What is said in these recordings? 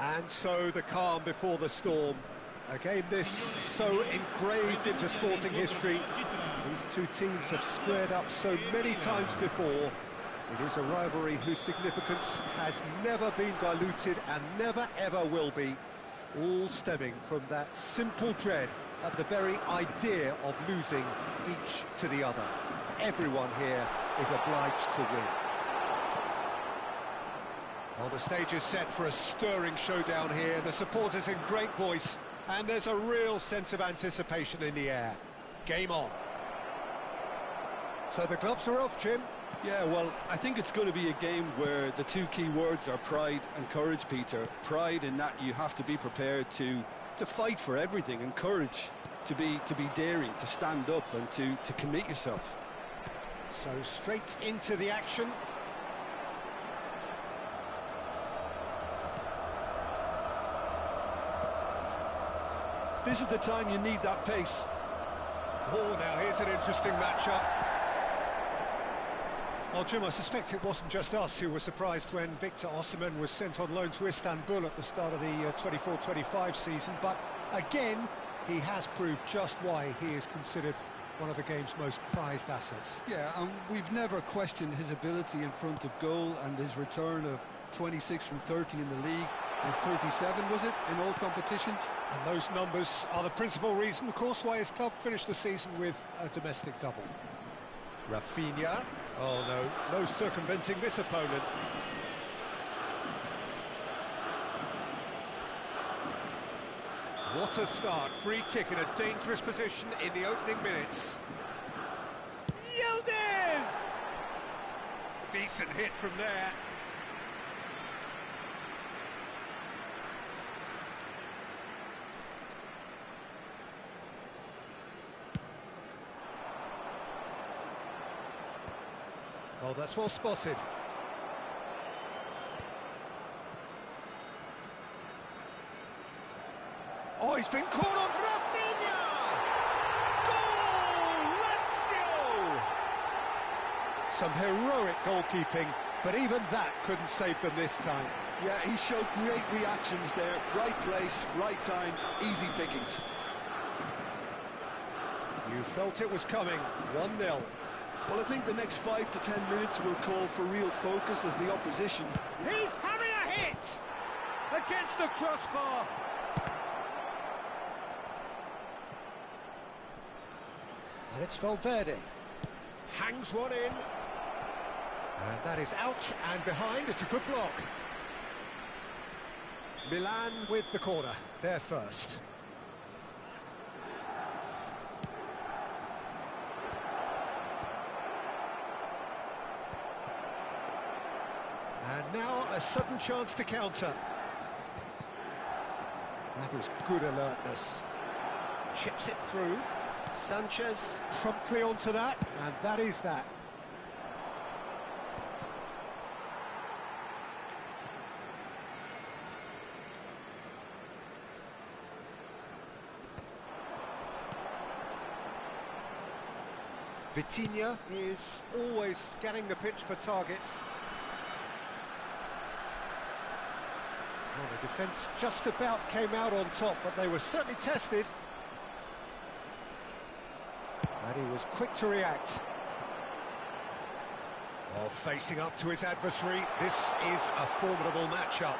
And so the calm before the storm. A game this so engraved into sporting history. These two teams have squared up so many times before. It is a rivalry whose significance has never been diluted and never ever will be. All stemming from that simple dread at the very idea of losing each to the other. Everyone here is obliged to win. Well, the stage is set for a stirring showdown here. The supporters in great voice, and there's a real sense of anticipation in the air. Game on. So the gloves are off, Jim. Yeah, well, I think it's going to be a game where the two key words are pride and courage, Peter. Pride in that you have to be prepared to fight for everything, and courage to be daring, to stand up and to commit yourself. So straight into the action. This is the time you need that pace. Oh, now here's an interesting matchup. Well, Jim, I suspect it wasn't just us who were surprised when Victor Osimhen was sent on loan to Istanbul at the start of the 24-25 season, but again, he has proved just why he is considered one of the game's most prized assets. Yeah, and we've never questioned his ability in front of goal and his return of 26 from 30 in the league, and 37, was it, in all competitions? And those numbers are the principal reason, of course, why his club finished the season with a domestic double. Rafinha. Oh, no circumventing this opponent. What a start. Free kick in a dangerous position in the opening minutes. Yildiz! Decent hit from there. Oh, that's well spotted. Oh, he's been caught on Rafinha! Goal! Lazio! Some heroic goalkeeping, but even that couldn't save them this time. Yeah, he showed great reactions there. Right place, right time, easy pickings. You felt it was coming. 1-0. Well, I think the next 5 to 10 minutes will call for real focus as the opposition. He's having a hit! Against the crossbar! And it's Valverde. Hangs one in. And that is out and behind. It's a good block. Milan with the corner. They're first. And now a sudden chance to counter. That is good alertness. Chips it through. Sanchez promptly onto that, and that is that. Vitinha is always scanning the pitch for targets. Well, the defence just about came out on top, but they were certainly tested. And he was quick to react. Oh, facing up to his adversary, this is a formidable matchup.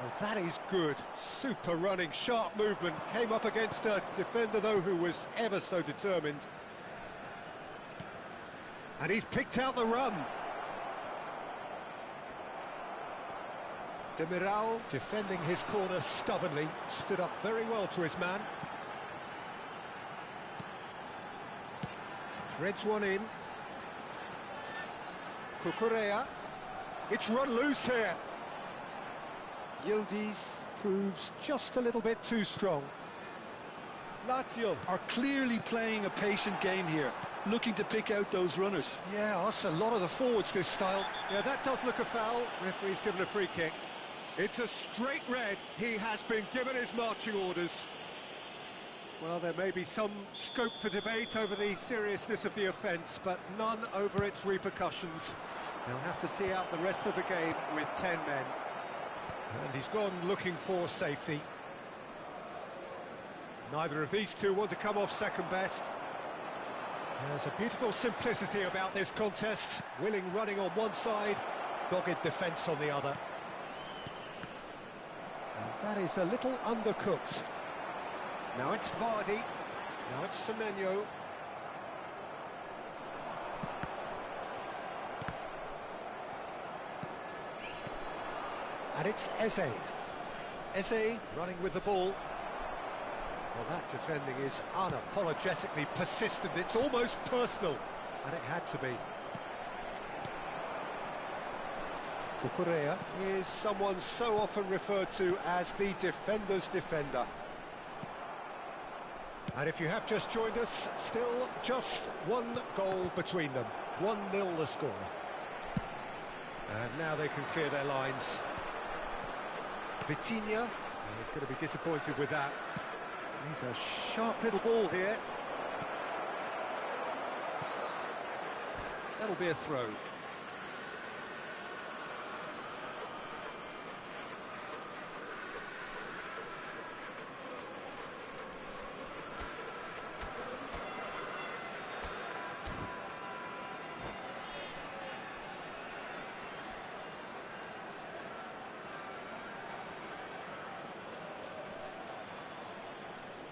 Well, that is good. Super running, sharp movement. Came up against a defender, though, who was ever so determined. And he's picked out the run. Demiral defending his corner stubbornly, stood up very well to his man. Threads one in. Cucurella. It's run loose here. Yildiz proves just a little bit too strong. Lazio are clearly playing a patient game here, looking to pick out those runners. Yeah, that's a lot of the forwards, this style. Yeah, that does look a foul. Referee's given a free kick. It's a straight red. He has been given his marching orders. Well, there may be some scope for debate over the seriousness of the offence, but none over its repercussions. They'll have to see out the rest of the game with 10 men. And he's gone looking for safety. Neither of these two want to come off second best. There's a beautiful simplicity about this contest. Willing running on one side, dogged defence on the other. And that is a little undercooked. Now it's Vardy. Now it's Semenyo. And it's Eze. Eze running with the ball. Well, that defending is unapologetically persistent. It's almost personal. And it had to be. Cucurella is someone so often referred to as the defender's defender. And if you have just joined us, still just one goal between them. 1-0 the score. And now they can clear their lines. Vitinha is going to be disappointed with that. He's a sharp little ball here. That'll be a throw.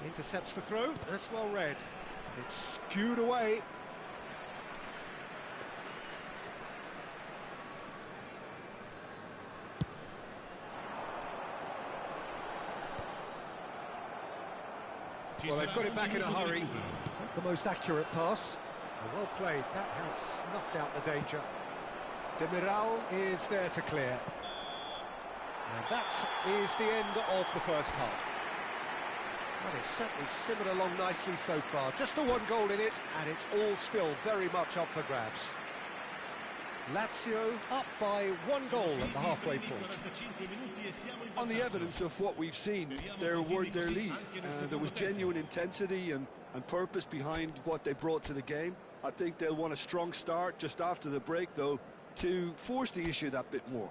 Intercepts the throw, that's well read. It's skewed away. Well, they've got it back in a hurry. Not the most accurate pass. Well played, that has snuffed out the danger. Demiral is there to clear. And that is the end of the first half. Well, it's certainly simmered along nicely so far. Just the one goal in it, and it's all still very much up for grabs. Lazio up by 1 goal at the halfway point. On the evidence of what we've seen, they were their lead. There was genuine intensity and purpose behind what they brought to the game. I think they'll want a strong start just after the break, though, to force the issue that bit more.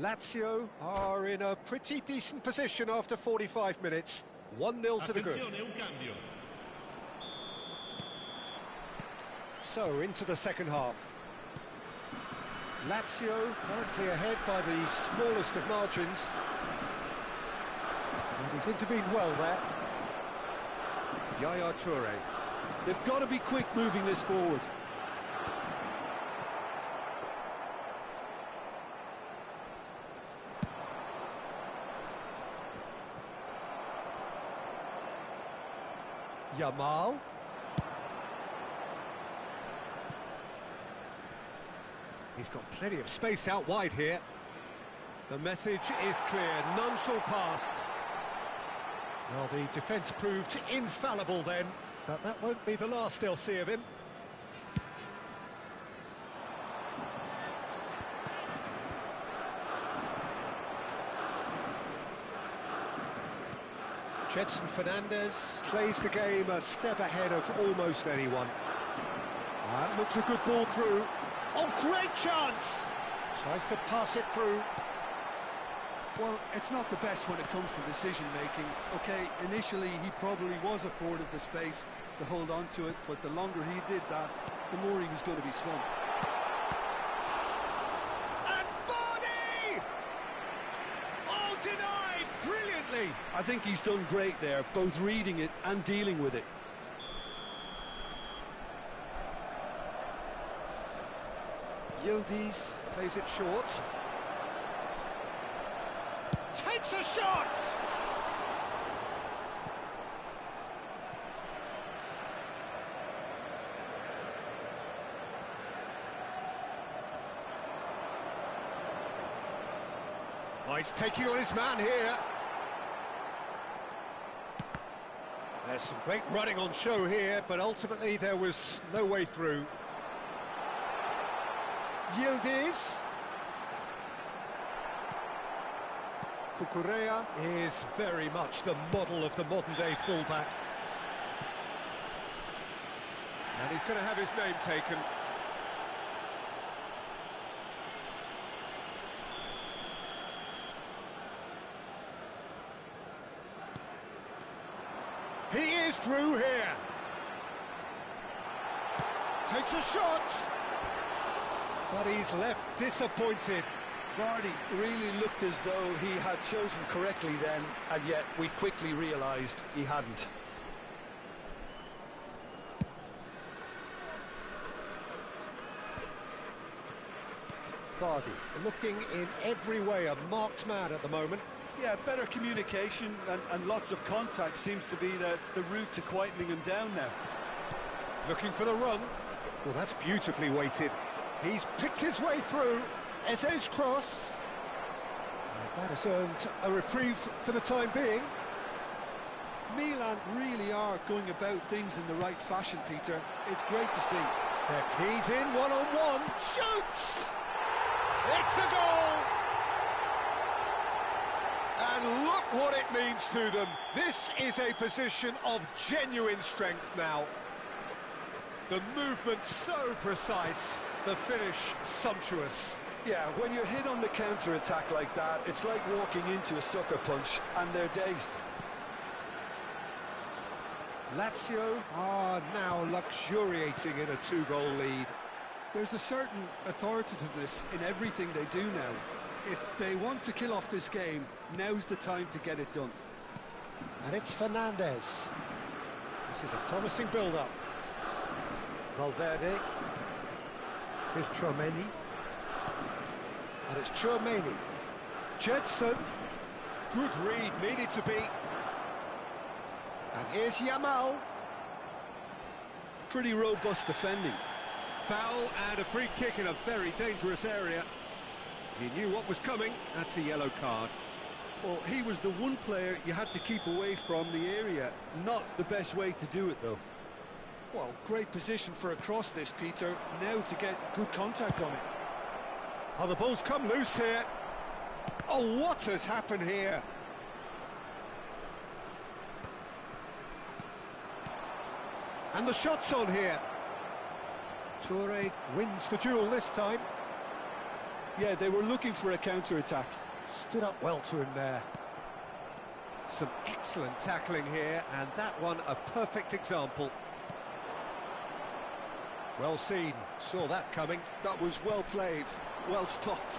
Lazio are in a pretty decent position after 45 minutes. 1-0 to the good. So, into the second half. Lazio currently ahead by the smallest of margins. And he's intervened well there. Yaya Toure. They've got to be quick moving this forward. Yamal. He's got plenty of space out wide here. The message is clear, none shall pass. Well, the defence proved infallible then, but that won't be the last they'll see of him. Gedson Fernandez plays the game a step ahead of almost anyone. That looks a good ball through. Oh, great chance! Tries to pass it through. Well, it's not the best when it comes to decision-making. OK, initially he probably was afforded the space to hold on to it, but the longer he did that, the more he was going to be swamped. And Vardy! Oh, denied! Brilliantly! I think he's done great there, both reading it and dealing with it. Yildiz plays it short. Takes a shot! Oh, he's taking on his man here. There's some great running on show here, but ultimately there was no way through. Yildiz. Cucurella is very much the model of the modern-day fullback. And he's going to have his name taken. He is through here. Takes a shot. But he's left disappointed. Vardy really looked as though he had chosen correctly then, and yet we quickly realised he hadn't. Vardy looking in every way a marked man at the moment. Yeah, better communication and lots of contact seems to be the route to quietening him down now. Looking for the run. Well, that's beautifully weighted. He's picked his way through. Eze's cross. And that has earned a reprieve for the time being. Milan really are going about things in the right fashion, Peter. It's great to see. He's in one-on-one. Shoots! It's a goal! And look what it means to them. This is a position of genuine strength now. The movement so precise, the finish sumptuous. Yeah, when you're hit on the counter-attack like that, it's like walking into a sucker punch, and they're dazed. Lazio are now luxuriating in a two-goal lead. There's a certain authoritativeness in everything they do now. If they want to kill off this game, now's the time to get it done. And it's Fernandez. This is a promising build-up. Valverde. Here's Tchouaméni. And it's Tchouaméni. Gedson. Good read, needed to be. And here's Yamal. Pretty robust defending. Foul and a free kick in a very dangerous area. He knew what was coming. That's a yellow card. Well, he was the one player you had to keep away from the area. Not the best way to do it, though. Well, great position for a cross this, Peter. Now to get good contact on it. Oh, the ball's come loose here. Oh, what has happened here? And the shot's on here. Toure wins the duel this time. Yeah, they were looking for a counter-attack. Stood up well to him there. Some excellent tackling here, and that one a perfect example. Well seen, saw that coming. That was well played, well stopped.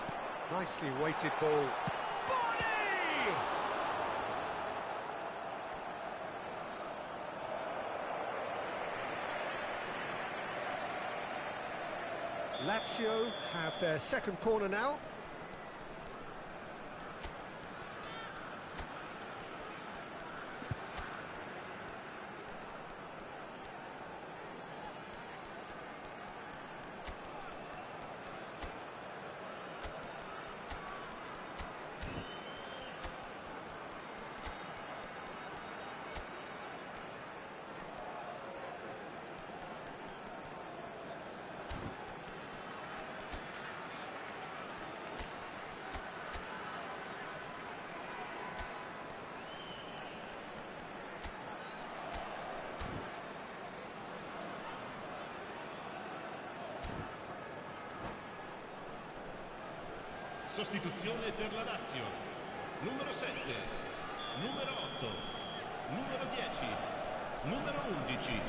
Nicely weighted ball. Vardy! Lazio have their second corner now. Sostituzione per la Lazio. Numero 7, numero 8, numero 10, numero 11.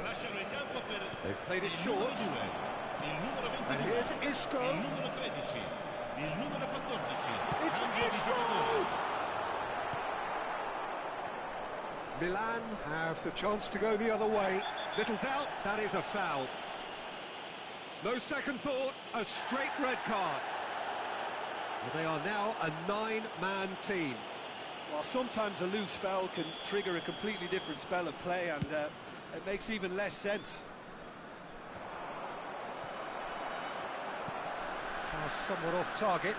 Lasciano il campo per They've played it il short. numero 2, il numero 22, And here's Isco. il numero 13, il numero 14. It's Cambio di Isco! giocatore. Milan have the chance to go the other way. Little doubt, that is a foul. No second thought, a straight red card. Well, they are now a 9-man team. Well, sometimes a loose foul can trigger a completely different spell of play, and it makes even less sense. Pass somewhat off target.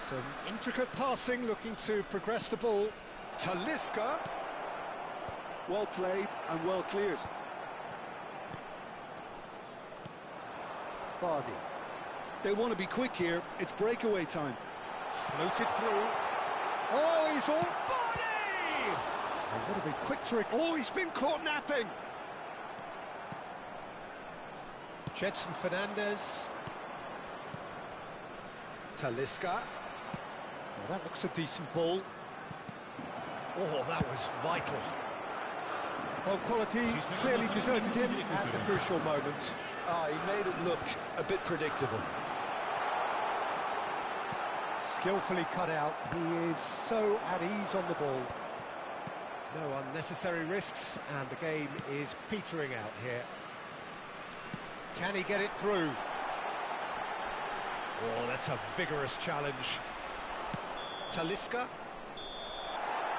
Some intricate passing, looking to progress the ball. Talisca. Well played and well cleared. Vardy. They want to be quick here. It's breakaway time. Floated through. Oh, he's on Vardy! And would have been quick to... Oh, he's been caught napping! Jetson Fernandez. Talisca. Well, that looks a decent ball. Oh, that was vital. Well, quality clearly deserted him at the crucial moment. Ah, he made it look a bit predictable. Skillfully cut out. He is so at ease on the ball. No unnecessary risks, and the game is petering out here. Can he get it through? Oh, that's a vigorous challenge. Talisca.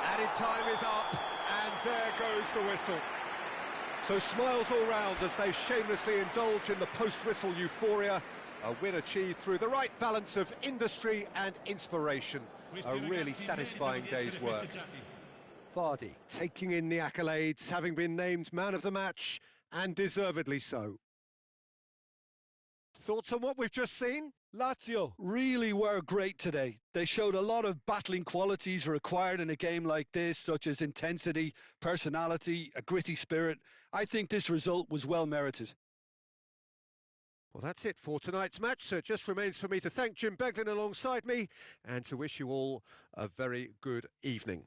Added time is up, and there goes the whistle. So smiles all round as they shamelessly indulge in the post-whistle euphoria. A win achieved through the right balance of industry and inspiration. A really satisfying day's work. Vardy taking in the accolades, having been named man of the match, and deservedly so. Thoughts on what we've just seen? Lazio really were great today. They showed a lot of battling qualities required in a game like this, such as intensity, personality, a gritty spirit. I think this result was well merited. Well, that's it for tonight's match, so it just remains for me to thank Jim Beglin alongside me and to wish you all a very good evening.